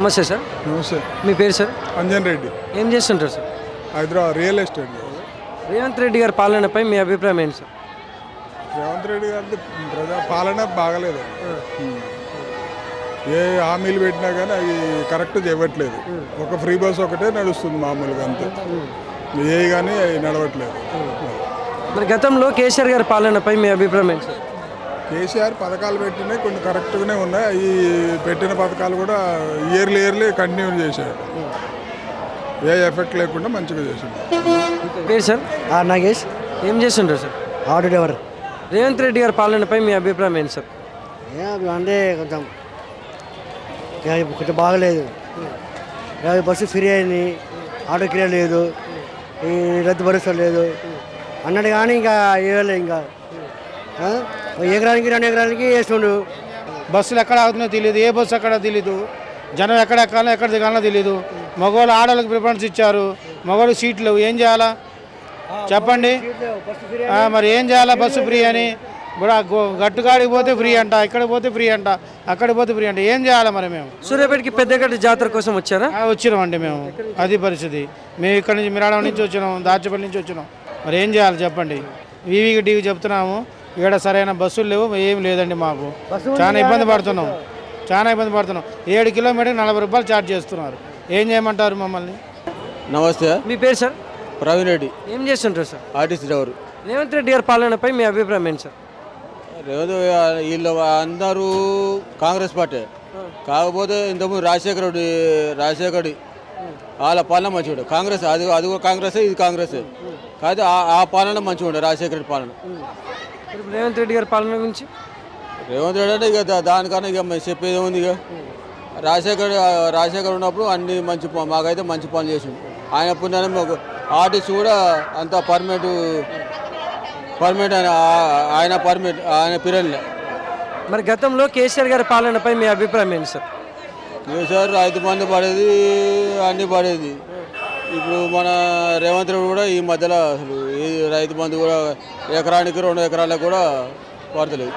నమస్తే సార్. నమస్తే. మీ పేరు సార్? అంజన్ రెడ్డి, ఏం చేస్తుంటారు sir? Hyderabad real estate. Revanth Reddy గారి పాలనపై మీ అభిప్రాయం ఏంటి సార్? రేవంత్ రెడ్డి గారి ప్రజా పాలన బాగలేదు. ఏ హామీలు పెట్టినా కానీ అవి కరెక్ట్ చేయట్లేదు. ఒక ఫ్రీ బస్ ఒకటే నడుస్తుంది మామూలుగా, అంతే. ఏ కానీ అవి నడవట్లేదు. మరి గతంలో కేసీఆర్ గారి పాలనపై మీ అభిప్రాయం ఏంటి సార్? కేసీఆర్ పథకాలు పెట్టినాయి, కొన్ని కరెక్ట్గానే ఉన్నాయి. ఈ పెట్టిన పథకాలు కూడా ఇయర్లీ కంటిన్యూ చేశాడు. ఏ ఎఫెక్ట్ లేకుండా మంచిగా చేశాడు. పేరు సార్? నాగేష్, ఏం చేస్తుంటారు sir? Auto driver. Revanth Reddy గారి పాలనపై మీ అభిప్రాయం ఏంటి సార్? అంటే కొంచెం కొంచెం బాగలేదు. బస్సు ఫ్రీ అయింది, ఆటో కిరాయి లేదు, ఈ రద్దు భరోసా లేదు అన్నాడు. కానీ ఇంకా ఇవ్వలే. ఇంకా ఎకరానికి 2 ఎకరాలకి వేస్తుండు. బస్సులు ఎక్కడ ఆగుతున్నాయో తెలియదు, ఏ బస్సు ఎక్కడ తెలియదు, జనం ఎక్కడ ఎక్కాలో ఎక్కడ దిగాలో తెలియదు. మగవాళ్ళు ఆడవాళ్ళకి ప్రిఫరెన్స్ ఇచ్చారు, మగవాళ్ళు సీట్లు ఏం చేయాలా చెప్పండి. మరి ఏం చేయాలా? బస్సు ఫ్రీ అని ఇప్పుడు గట్టుకాడికి పోతే ఫ్రీ అంట, ఇక్కడికి పోతే ఫ్రీ అంట, అక్కడికి పోతే ఫ్రీ అంట. ఏం చేయాలి మరి? మేము సూర్యాపేటకి పెద్దగడ్డ జాతర కోసం వచ్చారా? వచ్చినామండి మేము. అది పరిస్థితి. మేము ఇక్కడ నుంచి మిరాడం నుంచి వచ్చినాం, దాచేపల్లి నుంచి వచ్చినాం. మరి ఏం చేయాలి చెప్పండి? వీవీకి టీవీ చెప్తున్నాము, ఇక్కడ సరైన బస్సులు లేవు, ఏం లేదండి. మాకు చాలా ఇబ్బంది పడుతున్నాం. 7 కిలోమీటర్కి 40 రూపాయలు ఛార్జ్ చేస్తున్నారు. ఏం చేయమంటారు మమ్మల్ని? నమస్తే. మీ పేరు సార్? ప్రవీణ్ రెడ్డి, ఏం చేస్తుంటారు sir? RTC driver. Revanth Reddy గారి పాలనపై మీ అభిప్రాయం ఏంటి సార్? రేవంత్ వీళ్ళు అందరూ కాంగ్రెస్ పార్టీ, కాకపోతే ఇంతకుముందు రాజశేఖర్ వాళ్ళ పాలన మంచిగా ఉండే. కాంగ్రెస్ అది కూడా కాంగ్రెసే, ఇది కాంగ్రెసే. కాదు ఆ పాలన మంచిగా ఉండే, రాజశేఖర రెడ్డి పాలన. ఇప్పుడు రేవంత్ రెడ్డి గారి పాలన గురించి రేవంత్ రెడ్డి అంటే ఇక దానికన్నా ఇక మేము చెప్పేది ఉంది. ఇక రాజశేఖర్ ఉన్నప్పుడు అన్ని మాకైతే మంచి పనులు చేసిండు. ఆయన పుణ్యాన్ని మాకు ఆర్టీసీ కూడా అంత పర్మనెంట్ ఆయన పీరియడ్లే. మరి గతంలో కేసీఆర్ గారి పాలనపై మీ అభిప్రాయం ఏంటి సార్? కేసీఆర్ రైతు బంధు పడేది, అన్నీ పడేది. ఇప్పుడు మన రేవంత్ రెడ్డి కూడా ఈ మధ్యలో అసలు ఈ రైతు బంధు కూడా ఎకరానికి 2 ఎకరాలకు కూడా పడతలేదు.